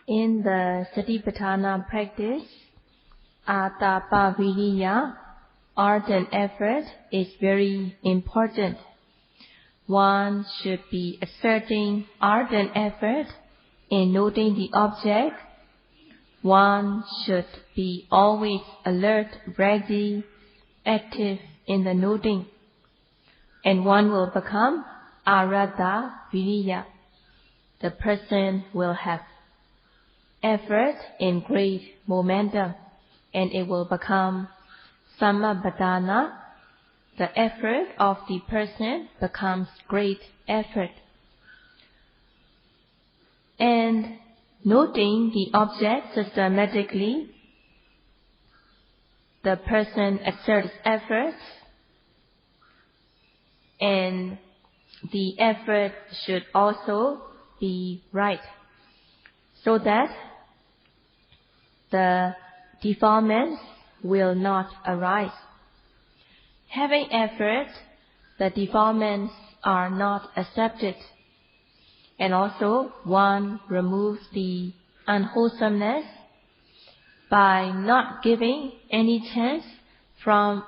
In the Satipatthana practice, Atapaviriya, ardent effort, is very important. One should be exerting ardent effort in noting the object. One should be always alert, ready, active in the noting. And one will become Arata Viriya. The person will have effort in great momentum, and it will become Samabadana. The effort of the person becomes great effort. And noting the object systematically, the person exerts effort, and the effort should also be right, so that the defilements will not arise. Having effort, the defilements are not accepted, and also one removes the unwholesomeness by not giving any chance for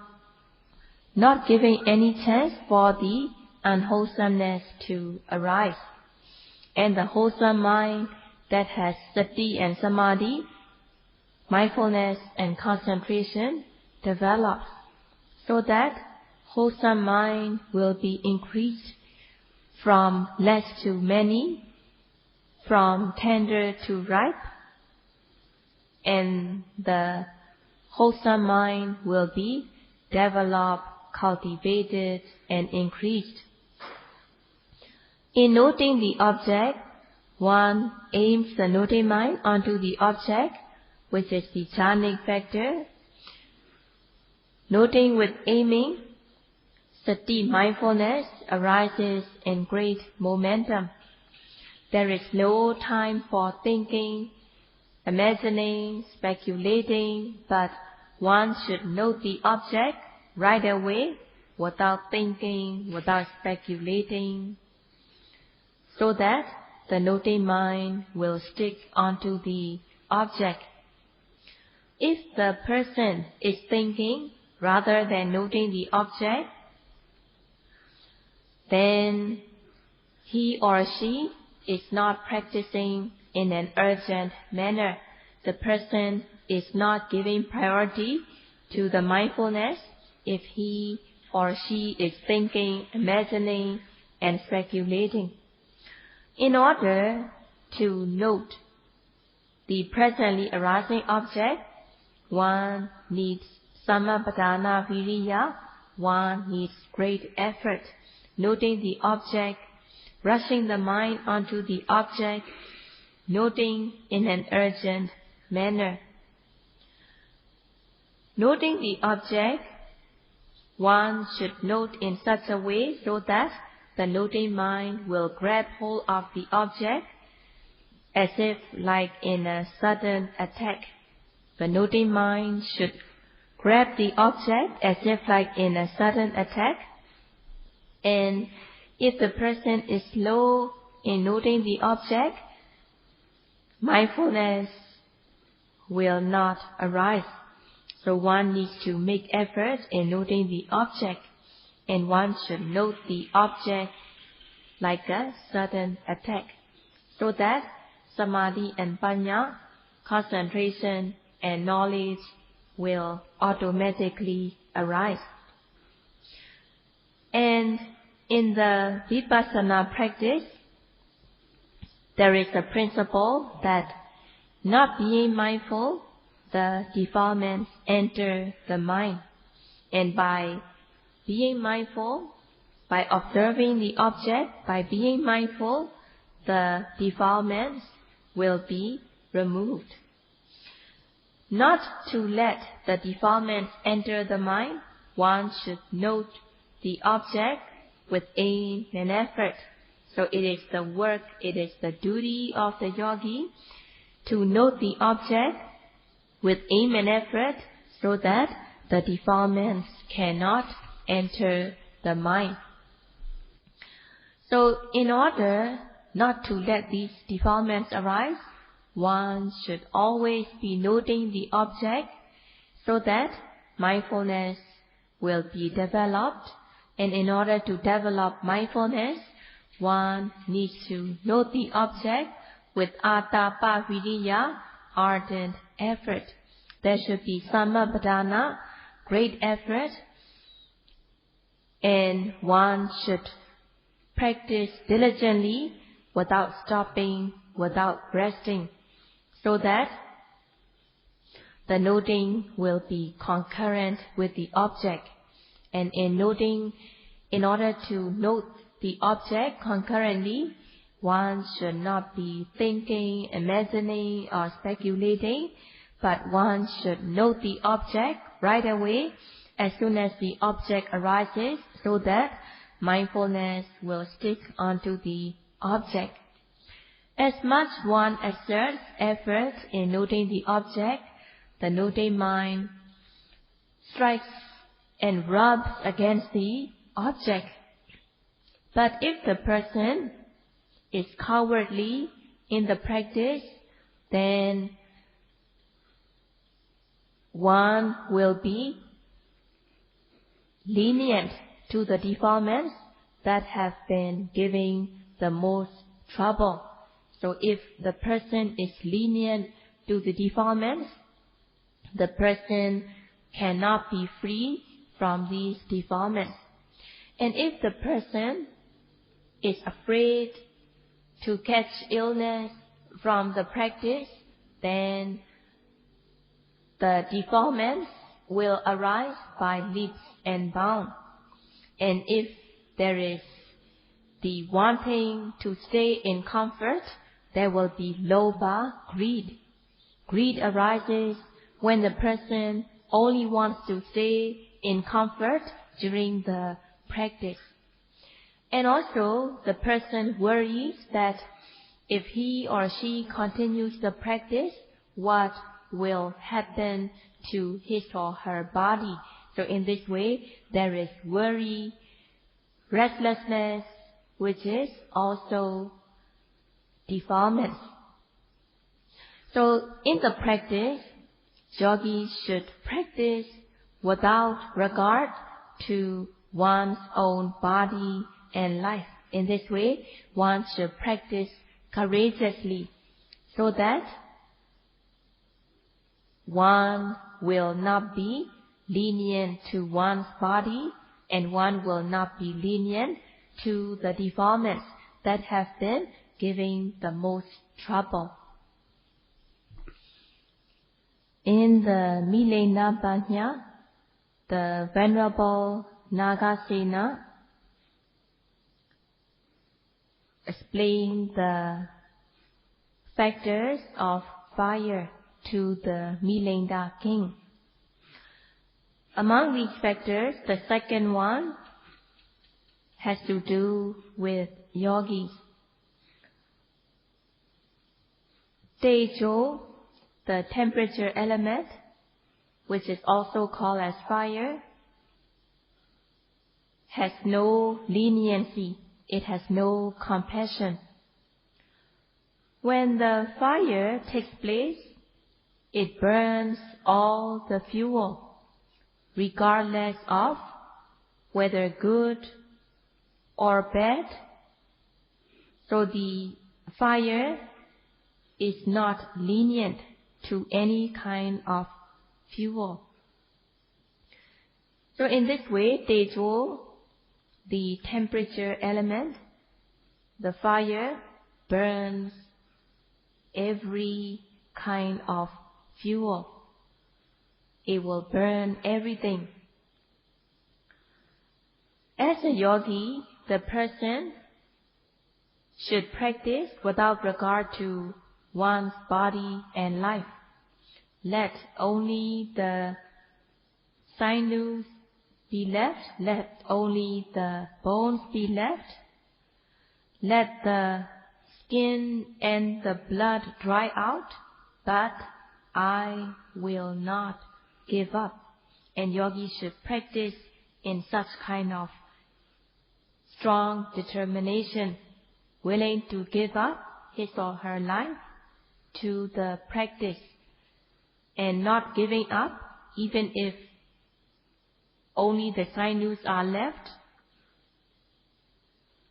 the unwholesomeness to arise. And the wholesome mind that has sati and samadhi, mindfulness and concentration, develops, so that wholesome mind will be increased from less to many, from tender to ripe, and the wholesome mind will be developed, cultivated, and increased. In noting the object, one aims the noting mind onto the object, which is the jhanic factor. Noting with aiming, sati mindfulness arises in great momentum. There is no time for thinking, imagining, speculating, but one should note the object right away, without thinking, without speculating, so that the noting mind will stick onto the object. If the person is thinking rather than noting the object, then he or she is not practicing in an urgent manner. The person is not giving priority to the mindfulness if he or she is thinking, imagining, and speculating. In order to note the presently arising object, one needs Samabadana Viriya, one needs great effort, noting the object, rushing the mind onto the object, noting in an urgent manner. Noting the object, one should note in such a way so that the noting mind will grab hold of the object as if like in a sudden attack. The noting mind should grab the object as if like in a sudden attack. And if the person is slow in noting the object, mindfulness will not arise. So one needs to make effort in noting the object, and one should note the object like a sudden attack, so that samadhi and panya, concentration and knowledge, will automatically arise. And in the Vipassana practice, there is a principle that not being mindful, the defilements enter the mind. And by being mindful, by observing the object, by being mindful, the defilements will be removed. Not to let the defilements enter the mind, one should note the object with aim and effort. So it is the work, it is the duty of the yogi to note the object with aim and effort so that the defilements cannot enter the mind. So in order not to let these defilements arise, one should always be noting the object so that mindfulness will be developed. And in order to develop mindfulness, one needs to note the object with atapa viriya, ardent effort. There should be samappadana, great effort, and one should practice diligently without stopping, without resting, so that the noting will be concurrent with the object. And in order to note the object concurrently, one should not be thinking, imagining, or speculating, but one should note the object right away as soon as the object arises, so that mindfulness will stick onto the object. As much one exerts effort in noting the object, the noting mind strikes and rubs against the object. But if the person is cowardly in the practice, then one will be lenient to the defilements that have been giving the most trouble. So if the person is lenient to the defilements, the person cannot be free from these defilements. And if the person is afraid to catch illness from the practice, then the defilements will arise by leaps and bounds. And if there is the wanting to stay in comfort, there will be lobha, greed. Greed arises when the person only wants to stay in comfort during the practice. And also, the person worries that if he or she continues the practice, what will happen to his or her body. So in this way, there is worry, restlessness, which is also defilement. So in the practice, yogis should practice without regard to one's own body and life. In this way, one should practice courageously so that one will not be lenient to one's body and one will not be lenient to the defilements that have been giving the most trouble. In the Milena Panya, the Venerable Nagasena explained the factors of fire to the Milena king. Among these factors, the second one has to do with yogis. Tejo, the temperature element, which is also called as fire, has no leniency. It has no compassion. When the fire takes place, it burns all the fuel, regardless of whether good or bad. So the fire is not lenient to any kind of fuel. So in this way, Tejo, the temperature element, the fire burns every kind of fuel. It will burn everything. As a yogi, the person should practice without regard to one's body and life. Let only the sinews be left, let only the bones be left, let the skin and the blood dry out, but I will not give up. And yogis should practice in such kind of strong determination, willing to give up his or her life to the practice and not giving up, even if only the sinews are left,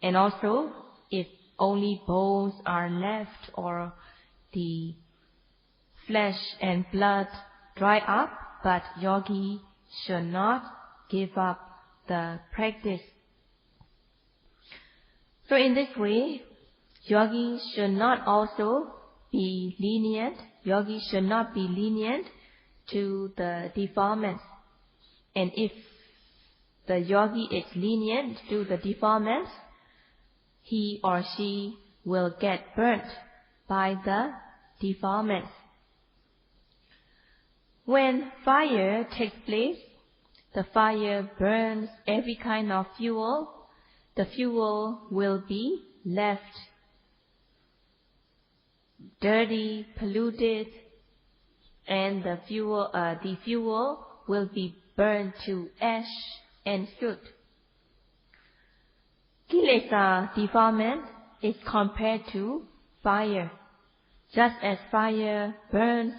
and also if only bones are left or the flesh and blood dry up, but yogi should not give up the practice. So in this way, yogi should not also be lenient. Yogi should not be lenient to the defilements. And if the yogi is lenient to the defilements, he or she will get burnt by the defilements. When fire takes place, the fire burns every kind of fuel. The fuel will be left dirty, polluted, and the fuel will be burned to ash and soot. Kilesa defilement is compared to fire. Just as fire burns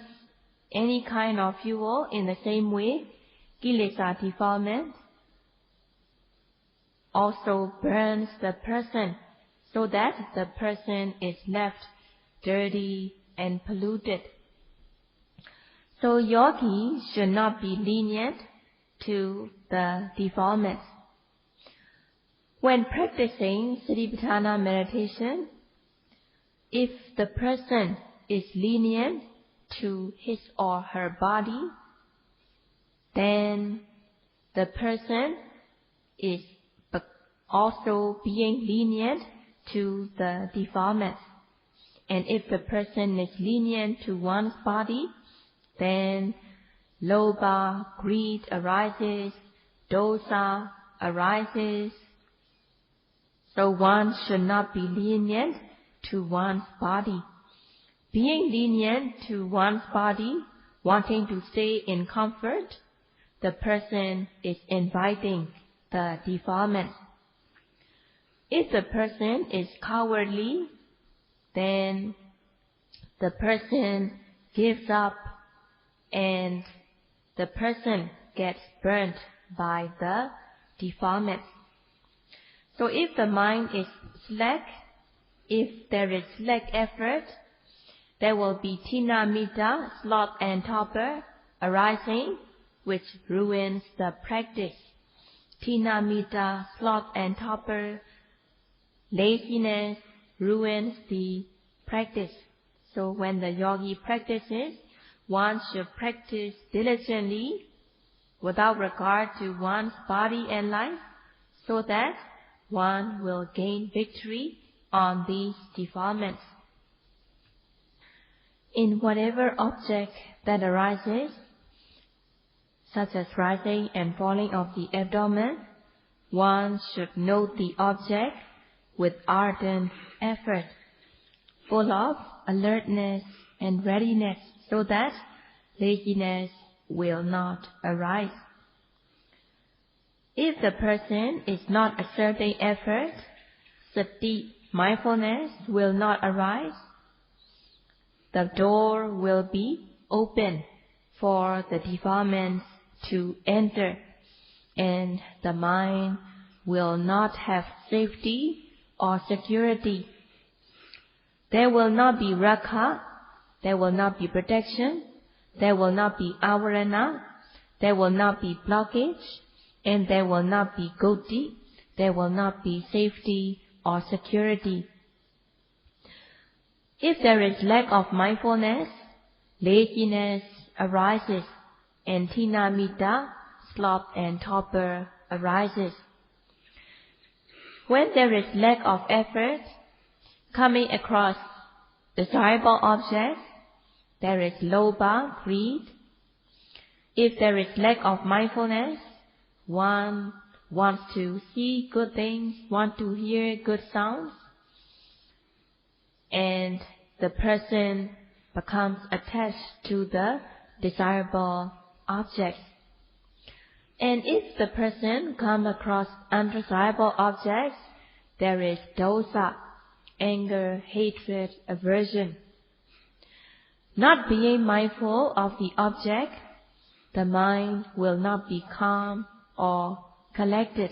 any kind of fuel, in the same way, kilesa defilement also burns the person, so that the person is left dirty and polluted. So yogi should not be lenient to the defilements. When practicing Satipatthana meditation, if the person is lenient to his or her body, then the person is also being lenient to the defilements. And if the person is lenient to one's body, then lobha, greed arises, dosa arises. So one should not be lenient to one's body. Being lenient to one's body, wanting to stay in comfort, the person is inviting the defilements. If the person is cowardly, then the person gives up and the person gets burnt by the defilements. So if the mind is slack, if there is slack effort, there will be tina mita, sloth and torpor arising, which ruins the practice. Tina mita, sloth and torpor, laziness ruins the practice. So when the yogi practices, one should practice diligently without regard to one's body and life, so that one will gain victory on these defilements. In whatever object that arises, such as rising and falling of the abdomen, one should note the object with ardent effort, full of alertness and readiness, so that laziness will not arise. If the person is not exerting effort, sati, mindfulness, will not arise. The door will be open for the defilements to enter, and the mind will not have safety or security. There will not be rakha, there will not be protection, there will not be avarana, there will not be blockage, and there will not be goti, there will not be safety or security. If there is lack of mindfulness, laziness arises, and tina mita, sloth and torpor arises. When there is lack of effort, coming across desirable objects, there is lobha, greed. If there is lack of mindfulness, one wants to see good things, wants to hear good sounds, and the person becomes attached to the desirable objects. And if the person comes across undesirable objects, there is dosa, anger, hatred, aversion. Not being mindful of the object, the mind will not be calm or collected.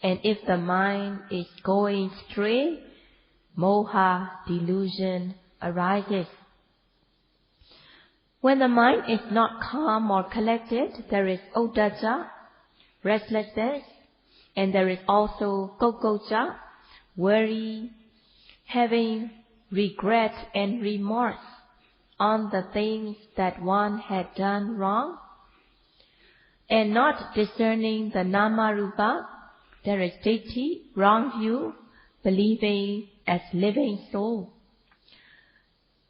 And if the mind is going stray, moha, delusion, arises. When the mind is not calm or collected, there is uddhacca, restlessness, and there is also kokocha, worry, having regret and remorse on the things that one had done wrong, and not discerning the nama-rupa, there is ditthi, wrong view, believing as living soul.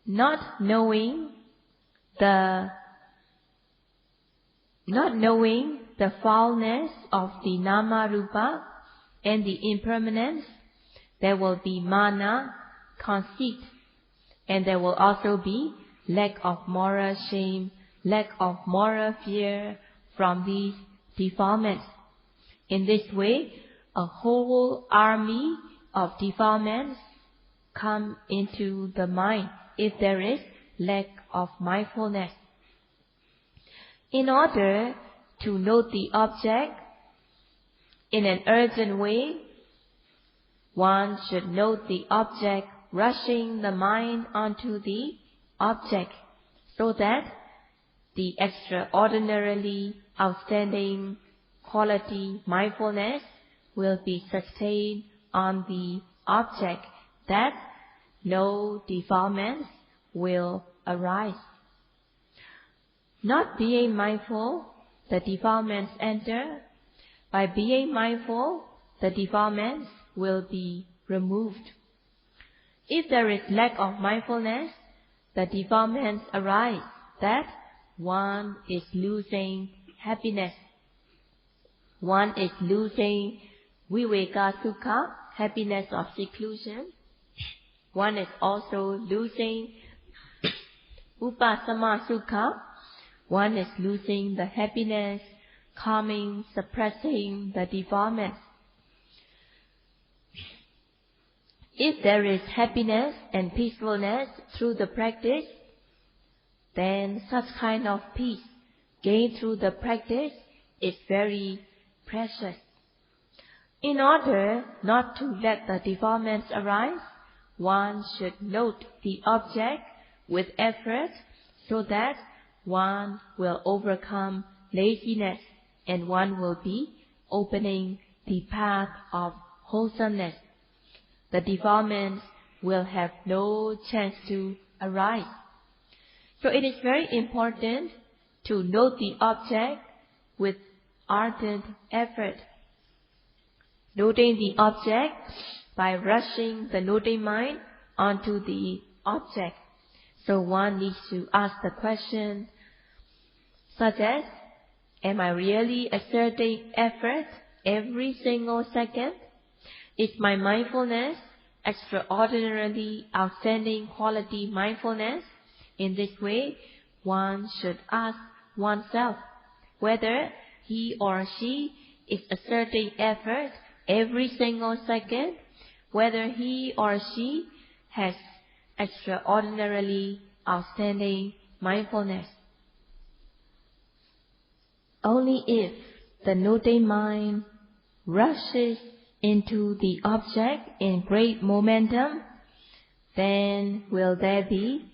Not knowing the foulness of the nama-rupa and the impermanence, there will be mana, conceit, and there will also be lack of moral shame, lack of moral fear from these defilements. In this way, a whole army of defilements come into the mind if there is lack of mindfulness. In order to note the object in an urgent way, one should note the object rushing the mind onto the object, so that the extraordinarily outstanding quality mindfulness will be sustained on the object, that no defilements will arise. Not being mindful, the defilements enter. By being mindful, the defilements will be removed. If there is lack of mindfulness, the defilements arise, that one is losing happiness. One is losing viveka sukha, happiness of seclusion. One is also losing upasama sukha. One is losing the happiness, calming, suppressing the defilements. If there is happiness and peacefulness through the practice, then such kind of peace gained through the practice is very precious. In order not to let the defilements arise, one should note the object with effort so that one will overcome laziness and one will be opening the path of wholesomeness. The defilements will have no chance to arise. So it is very important to note the object with ardent effort. Noting the object by rushing the noting mind onto the object. So one needs to ask the question such as, am I really exerting effort every single second? Is my mindfulness extraordinarily outstanding quality mindfulness? In this way, one should ask oneself whether he or she is exerting effort every single second, whether he or she has extraordinarily outstanding mindfulness. Only if the noting mind rushes into the object in great momentum, then will there be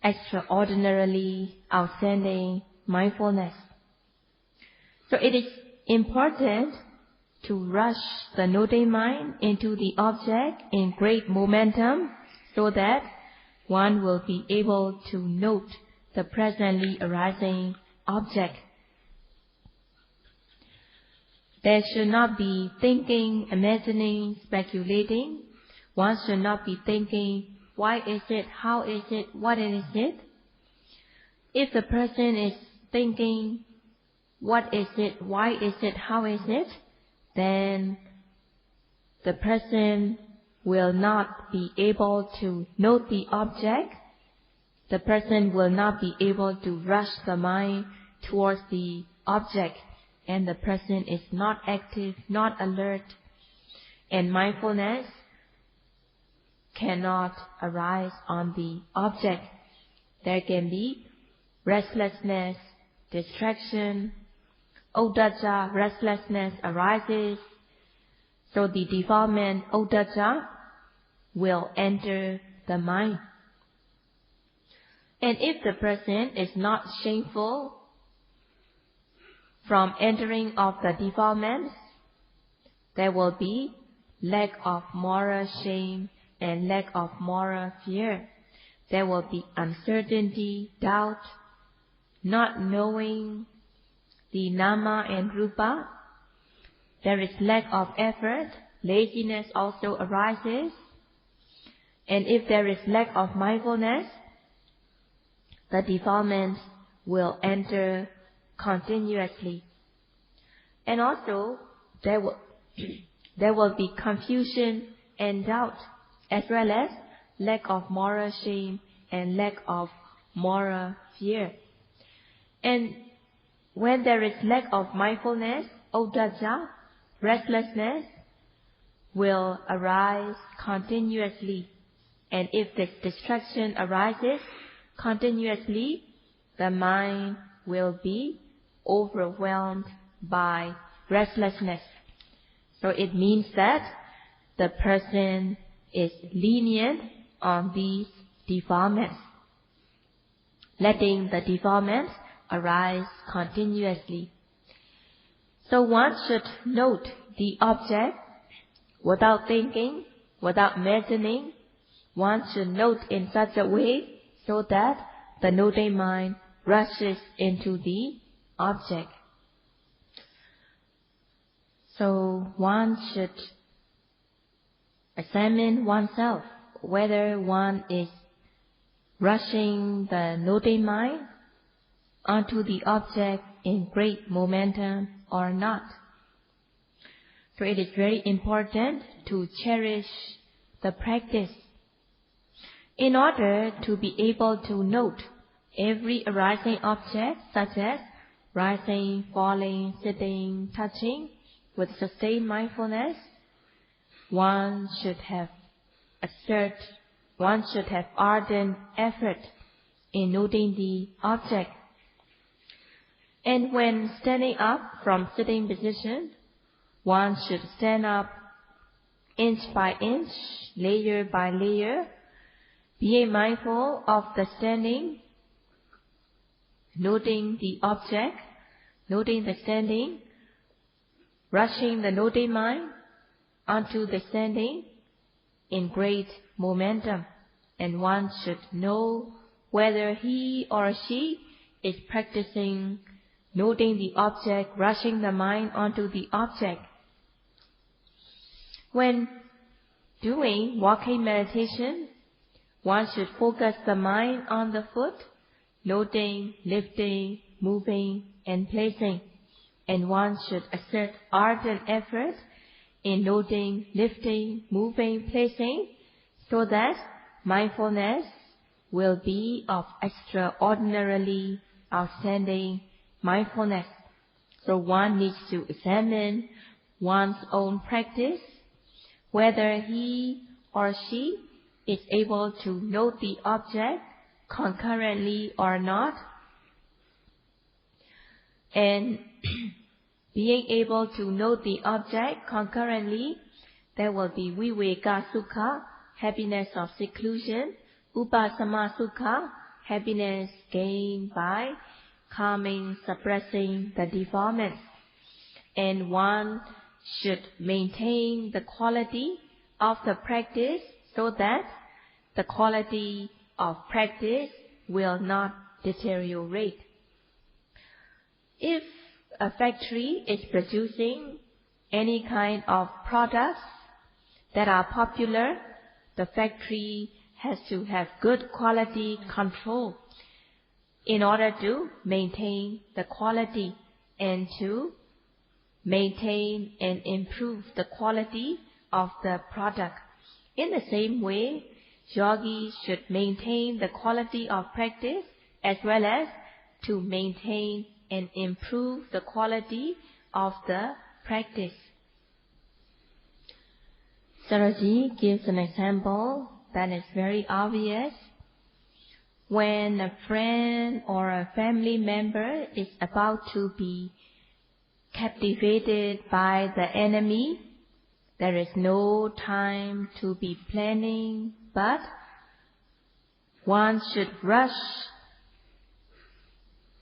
extraordinarily outstanding mindfulness. So it is important to rush the noting mind into the object in great momentum so that one will be able to note the presently arising object. There should not be thinking, imagining, speculating. One should not be thinking, why is it, how is it, what is it? If the person is thinking, what is it, why is it, how is it, then the person will not be able to note the object. The person will not be able to rush the mind towards the object. And the person is not active, not alert, and mindfulness cannot arise on the object. there can be restlessness, distraction. Uddaca, restlessness arises, so the defilement uddaca will enter the mind. And if the person is not shameful from entering of the defilements, there will be lack of moral shame and lack of moral fear. There will be uncertainty, doubt, not knowing the nama and rupa. There is lack of effort, laziness also arises. And if there is lack of mindfulness, the defilements will enter continuously. And also, there will be confusion and doubt, as well as lack of moral shame and lack of moral fear. And when there is lack of mindfulness, uddaca, restlessness, will arise continuously. And if this distraction arises continuously, the mind will be overwhelmed by restlessness. So it means that the person is lenient on these defilements, letting the defilements arise continuously. So one should note the object without thinking, without imagining. One should note in such a way so that the noting mind rushes into the object. So one should examine oneself whether one is rushing the noting mind onto the object in great momentum or not. So it is very important to cherish the practice in order to be able to note every arising object, such as rising, falling, sitting, touching, with sustained mindfulness. One should have ardent effort in noting the object. And when standing up from sitting position, one should stand up inch by inch, layer by layer, being mindful of the standing, noting the object, noting the standing, rushing the noting mind onto the standing in great momentum. And one should know whether he or she is practicing noting the object, rushing the mind onto the object. When doing walking meditation, one should focus the mind on the foot, noting, lifting, moving, and placing. And one should exert ardent effort in noting, lifting, moving, placing, so that mindfulness will be of extraordinarily outstanding mindfulness. So one needs to examine one's own practice, whether he or she is able to note the object concurrently or not. And being able to note the object concurrently, there will be viveka sukha, happiness of seclusion, upasama sukha, happiness gained by calming, suppressing the defilements. And one should maintain the quality of the practice so that the quality of practice will not deteriorate. If a factory is producing any kind of products that are popular, the factory has to have good quality control in order to maintain the quality and to maintain and improve the quality of the product. In the same way, yogis should maintain the quality of practice as well as to maintain and improve the quality of the practice. Saraji gives an example that is very obvious. when a friend or a family member is about to be captivated by the enemy, there is no time to be planning, but one should rush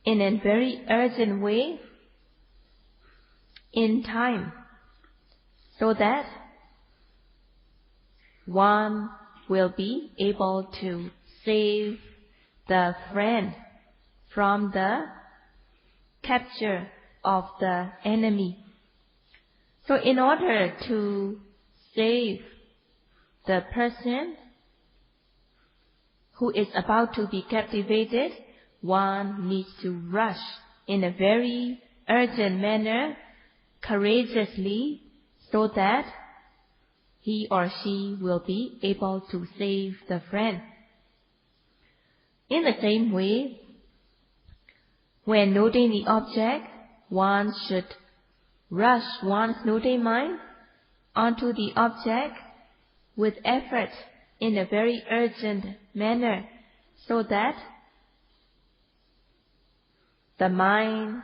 in a very urgent way in time, so that one will be able to save the friend from the capture of the enemy. So in order to save the person who is about to be captivated, one needs to rush in a very urgent manner, courageously, so that he or she will be able to save the friend. In the same way, when noting the object, one should rush one's noting mind onto the object with effort in a very urgent manner, so that the mind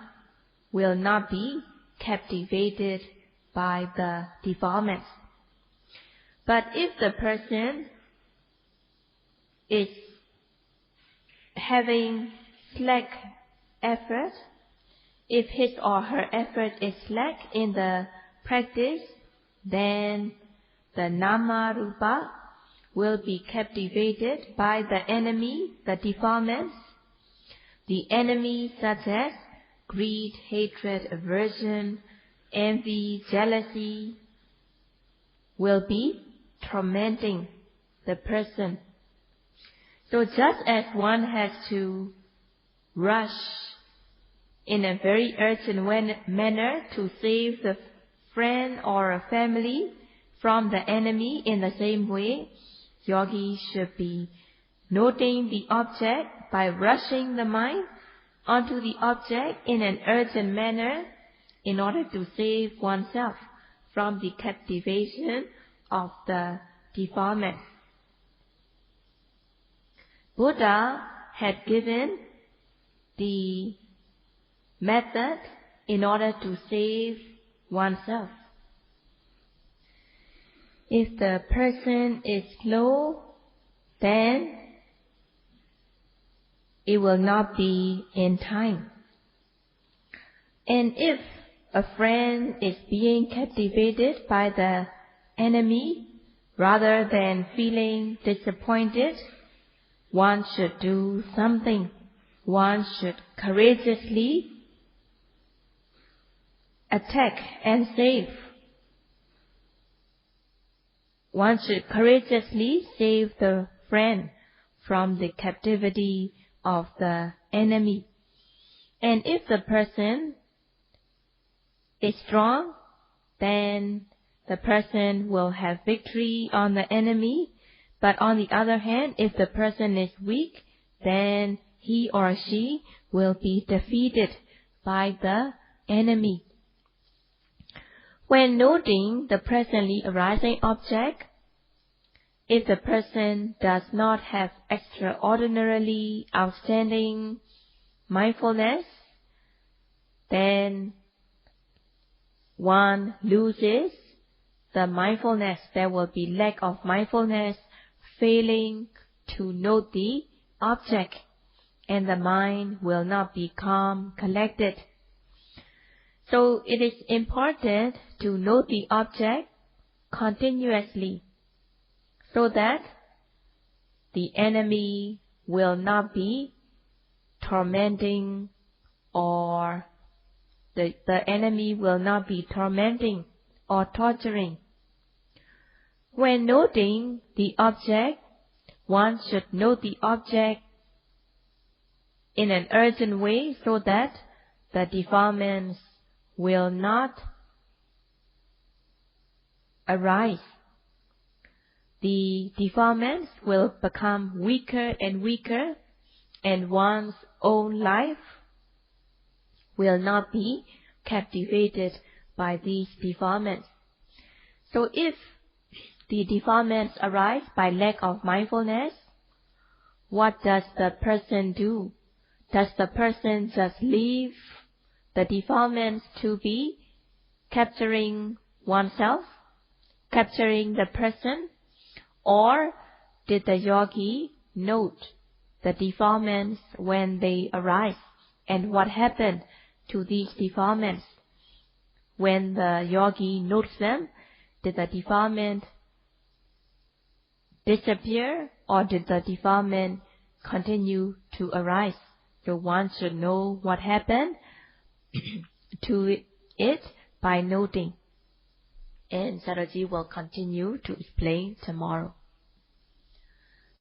will not be captivated by the defilements. But if the person is having slack effort, if his or her effort is slack in the practice, then the nama rupa will be captivated by the enemy, the defilements. The enemies such as greed, hatred, aversion, envy, jealousy will be tormenting the person. So just as one has to rush in a very urgent manner to save the friend or a family from the enemy, in the same way, yogi should be noting the object by rushing the mind onto the object in an urgent manner in order to save oneself from the captivation of the defilement. Buddha had given the method in order to save oneself. If the person is slow, then it will not be in time. And if a friend is being captivated by the enemy, rather than feeling disappointed, one should do something. One should courageously attack and save. One should courageously save the friend from the captivity of the enemy. And if the person is strong, then the person will have victory on the enemy. But on the other hand, if the person is weak, then he or she will be defeated by the enemy. When noting the presently arising object, if the person does not have extraordinarily outstanding mindfulness, then one loses the mindfulness. There will be lack of mindfulness, failing to note the object, and the mind will not be calm, collected. So it is important to note the object continuously, so that the enemy will not be tormenting, or the enemy will not be tormenting or torturing. When noting the object, one should note the object in an urgent way, so that the defilements will not arise. The defilements will become weaker and weaker, and one's own life will not be captivated by these defilements. So if the defilements arise by lack of mindfulness, what does the person do? Does the person just leave the defilements to be, capturing oneself, capturing the person? Or did the yogi note the defilements when they arise? And what happened to these defilements? When the yogi notes them, did the defilement disappear, or did the defilement continue to arise? So one should know what happened to it by noting. And Sayadaw will continue to explain tomorrow.